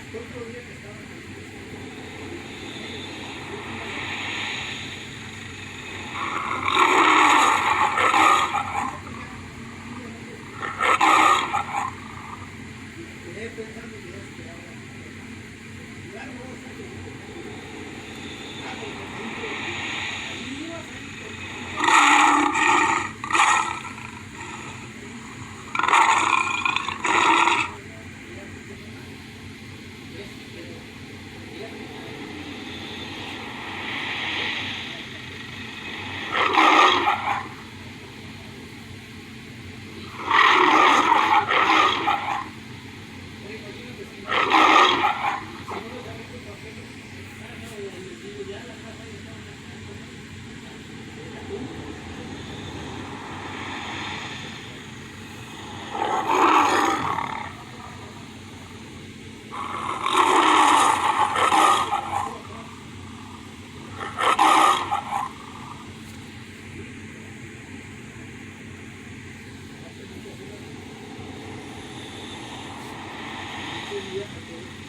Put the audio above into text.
Otro día que estaba quedé pensando que ya esperaba. Ya no voy a hacer lo que porque me dijo, ahí iba a salir ese día.